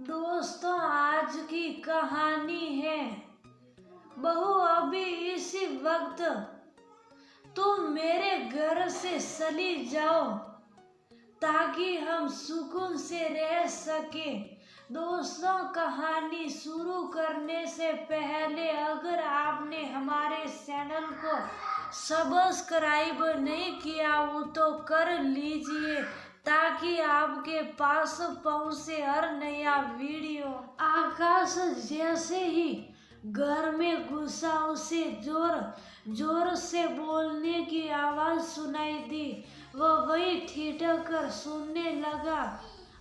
दोस्तों, आज की कहानी है बहू अभी इसी वक्त तुम मेरे घर से चली जाओ ताकि हम सुकून से रह सके। दोस्तों, कहानी शुरू करने से पहले अगर आपने हमारे चैनल को सब्सक्राइब नहीं किया हो तो कर लीजिए ताकि आपके पास पहुंचे हर नया वीडियो। आकाश जैसे ही घर में घुसा उसे जोर जोर से बोलने की आवाज सुनाई दी। वह वही ठिठक कर सुनने लगा।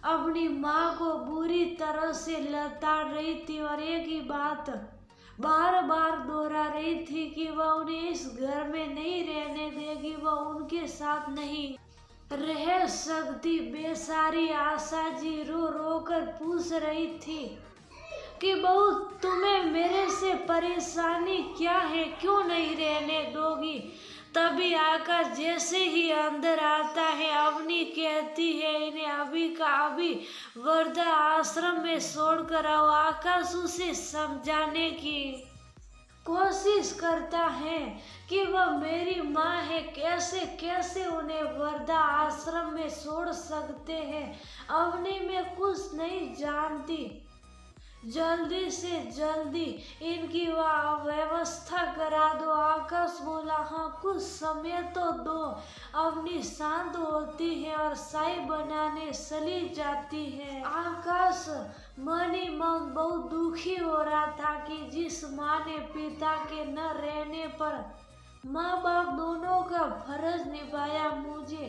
अपनी माँ को बुरी तरह से लताड़ रही थी और एक ही बात बार बार दोहरा रही थी कि वह उन्हें इस घर में नहीं रहने देगी, वह उनके साथ नहीं रह सकती। बेचारी आशा जी रो रो कर पूछ रही थी कि बहू, तुम्हें मेरे से परेशानी क्या है, क्यों नहीं रहने दोगी। तभी आकाश जैसे ही अंदर आता है, अवनी कहती है इन्हें अभी का अभी वृद्धा आश्रम में छोड़कर आओ। आकाश उसे समझाने की कोशिश करता है कि वह मेरी माँ है, कैसे कैसे उन्हें वृद्धा आश्रम में छोड़ सकते हैं। अवनी में कुछ नहीं जानती, जल्दी से जल्दी इनकी वह व्यवस्था करा दो। आकाश बोला, हाँ कुछ समय तो दो। अवनी शांत होती है और चाय बनाने चली जाती है। आकाश मन ही मन बहुत दुखी हो रहा था कि जिस माँ ने पिता के न रहने पर माँ बाप दोनों का फर्ज निभाया, मुझे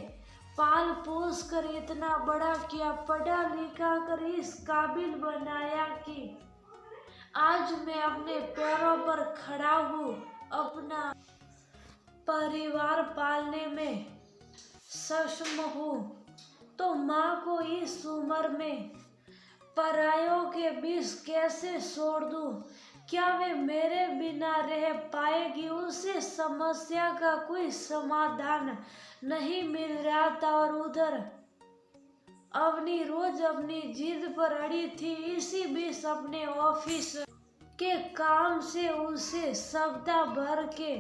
पाल पोस कर इतना बड़ा किया, पढ़ा लिखा कर इस काबिल बनाया कि आज मैं अपने पैरों पर खड़ा हूँ, अपना परिवार पालने में सक्षम हूँ, तो माँ को इस उम्र में परायों के बीच कैसे छोड़ दूँ। क्या वे मेरे बिना रह पाएगी। उसे समस्या का कोई समाधान नहीं मिल रहा था और उधर अवनी रोज अपनी जिद पर अड़ी थी। इसी बीच अपने ऑफिस के काम से उसे सप्ताह भर के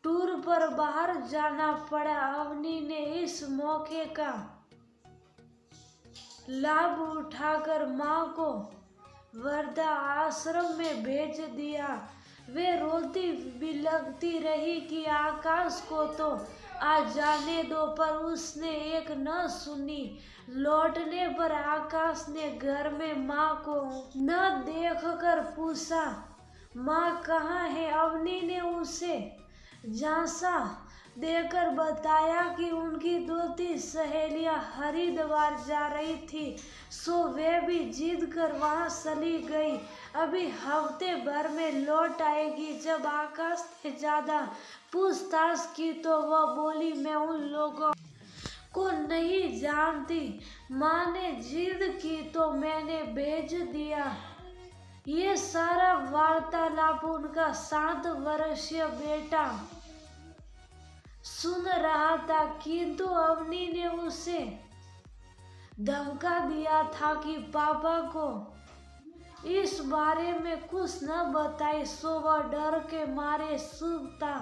टूर पर बाहर जाना पड़ा। अवनी ने इस मौके का लाभ उठाकर माँ को वृद्धा आश्रम में भेज दिया। वे रोती बिलखती रही कि आकाश को तो आ जाने दो, पर उसने एक न सुनी। लौटने पर आकाश ने घर में माँ को न देखकर पूछा, माँ कहाँ है। अवनी ने उसे झांसा देकर बताया कि उनकी दो तीन सहेलियां हरिद्वार जा रही थी, सो वे भी जिद कर वहां चली गई, अभी हफ्ते भर में लौट आएगी। जब आकाश ने ज्यादा पूछताछ की तो वह बोली, मैं उन लोगों को नहीं जानती, माँ ने जिद की तो मैंने भेज दिया। ये सारा वार्तालाप उनका 7 वर्षीय बेटा सुन रहा था, किंतु अवनी ने उसे धमका दिया था कि पापा को इस बारे में कुछ न बताए, सो वह डर के मारे सूखता।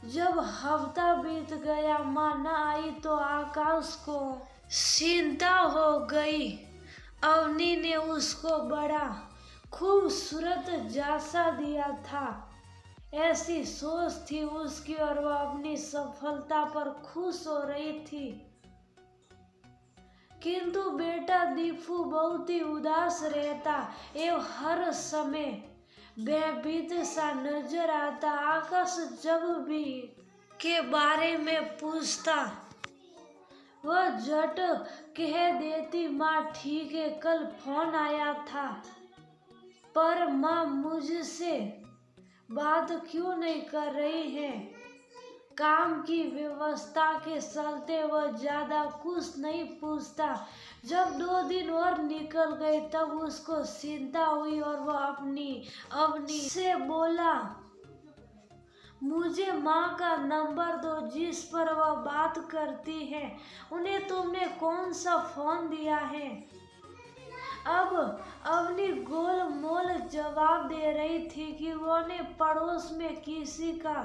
जब हफ्ता बीत गया, माँ न आई तो आकाश को चिंता हो गई। अवनी ने उसको बड़ा खूबसूरत झांसा दिया था, ऐसी सोच थी उसकी और वह अपनी सफलता पर खुश हो रही थी। किंतु बेटा दीपू बहुत ही उदास रहता एवं हर समय भयभीत सा नजर आता। आकाश जब भी के बारे में पूछता वह झट कह देती, माँ ठीक है, कल फोन आया था, पर माँ मुझसे बात क्यों नहीं कर रही है। काम की व्यवस्था के चलते वह ज्यादा कुछ नहीं पूछता। जब 2 दिन और निकल गए तब उसको चिंता हुई और वह अवनी से बोला, मुझे माँ का नंबर दो जिस पर वह बात करती है। उन्हें तुमने कौन सा फोन दिया है। अब अवनी गोल मोल जवाब दे रही थी कि वो ने पड़ोस में किसी का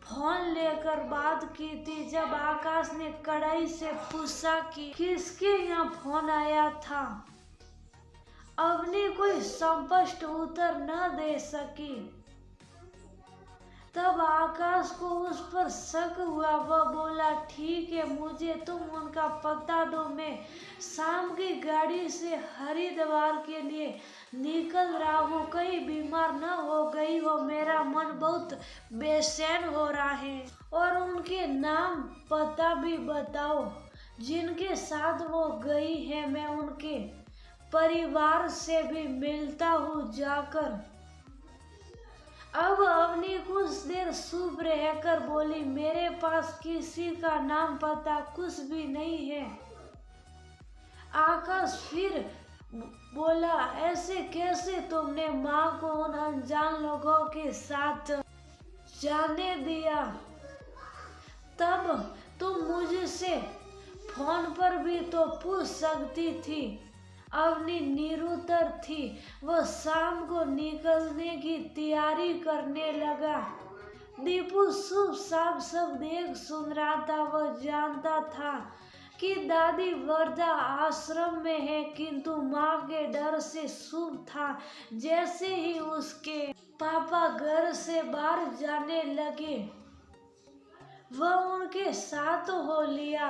फोन लेकर बात की थी। जब आकाश ने कड़ाई से पूछा कि किसके यहाँ फोन आया था, अवनी कोई स्पष्ट उत्तर न दे सकी। तब आकाश को उस पर शक हुआ। वह बोला, ठीक है, मुझे तुम उनका पता दो, मैं शाम की गाड़ी से हरिद्वार के लिए निकल रहा हूँ। कहीं बीमार न हो गई हो, मेरा मन बहुत बेचैन हो रहा है। और उनके नाम पता भी बताओ जिनके साथ वो गई है, मैं उनके परिवार से भी मिलता हूँ जाकर। अब अवनी कुछ देर चुप रहकर बोली, मेरे पास किसी का नाम पता कुछ भी नहीं है। आकाश फिर बोला, ऐसे कैसे तुमने माँ को उन अनजान लोगों के साथ जाने दिया? तब तुम मुझसे फोन पर भी तो पूछ सकती थी। अवनी निरुत्तर थी। वह शाम को निकलने की तैयारी करने लगा। दीपू शुभ साफ सब देख सुन रहा था। वह जानता था कि दादी वृद्धा आश्रम में है, किंतु माँ के डर से शुभ था। जैसे ही उसके पापा घर से बाहर जाने लगे, वह उनके साथ हो लिया।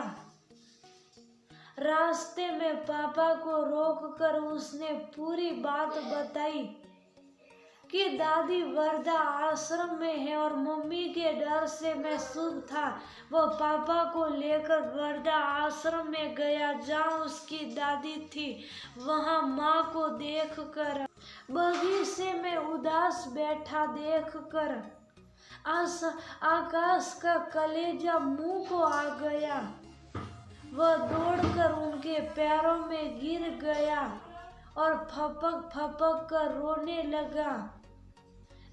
रास्ते में पापा को रोककर उसने पूरी बात बताई कि दादी वृद्धा आश्रम में है और मम्मी के डर से मैं शुभ था। वो पापा को लेकर वृद्धा आश्रम में गया जहाँ उसकी दादी थी। वहाँ माँ को देखकर बगीचे में उदास बैठा देखकर आकाश का कलेजा मुंह को आ गया। वह दौड़कर उनके पैरों में गिर गया और फपक फपक कर रोने लगा।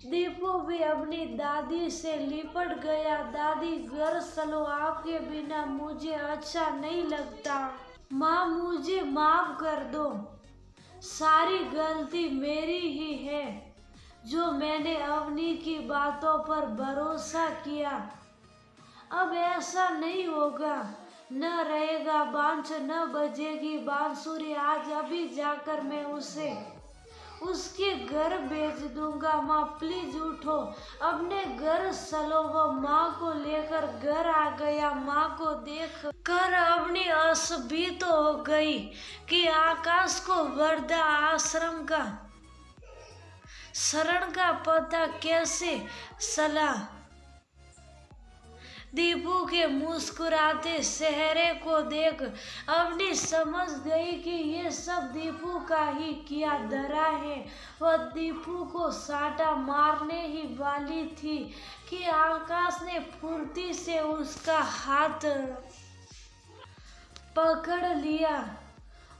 दीपू भी अपनी दादी से लिपट गया। दादी, घर चलो, आपके बिना मुझे अच्छा नहीं लगता। माँ, मुझे माफ कर दो, सारी गलती मेरी ही है जो मैंने अवनी की बातों पर भरोसा किया। अब ऐसा नहीं होगा, न रहेगा बांस, न बजेगी बांसुरी। आज अभी जाकर मैं उसे उसके घर भेज दूंगा। माँ प्लीज उठो, अपने घर चलो। वो माँ को लेकर घर आ गया। माँ को देख कर अपनी असभ्यत हो गई कि आकाश को वृद्धा आश्रम का शरण का पता कैसे चला। दीपू के मुस्कुराते चेहरे को देख अवनी समझ गई कि ये सब दीपू का ही किया धरा है। वह दीपू को साटा मारने ही वाली थी कि आकाश ने फुर्ती से उसका हाथ पकड़ लिया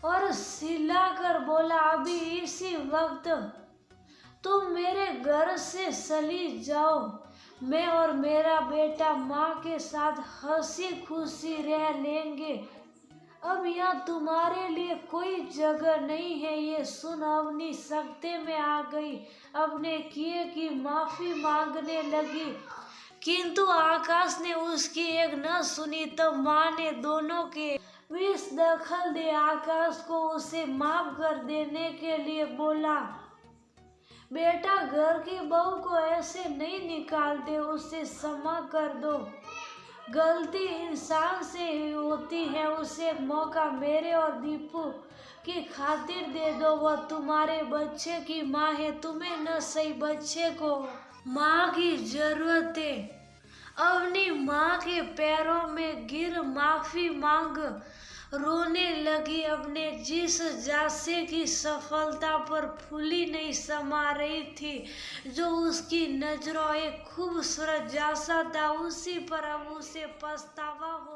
और चिल्लाकर बोला, अभी इसी वक्त तुम मेरे घर से चली जाओ। मैं और मेरा बेटा माँ के साथ हंसी खुशी रह लेंगे। अब यहाँ तुम्हारे लिए कोई जगह नहीं है। ये सुन अवनी सख्ते में आ गई। अपने किए की माफी मांगने लगी, किंतु आकाश ने उसकी एक न सुनी। तब माँ ने दोनों के बीच दखल दे आकाश को उसे माफ कर देने के लिए बोला, बेटा, घर की बहू को ऐसे नहीं निकालते, उसे क्षमा कर दो। गलती इंसान से ही होती है। उसे एक मौका मेरे और दीपू की खातिर दे दो। वह तुम्हारे बच्चे की माँ है, तुम्हें न सही बच्चे को माँ की जरूरत है। अवनी माँ के पैरों में गिर माफी मांग रोने लगी। अपने जिस जासे की सफलता पर फूली नहीं समा रही थी, जो उसकी नजरों एक खूबसूरत जासा था, उसी पर अब उसे पछतावा हो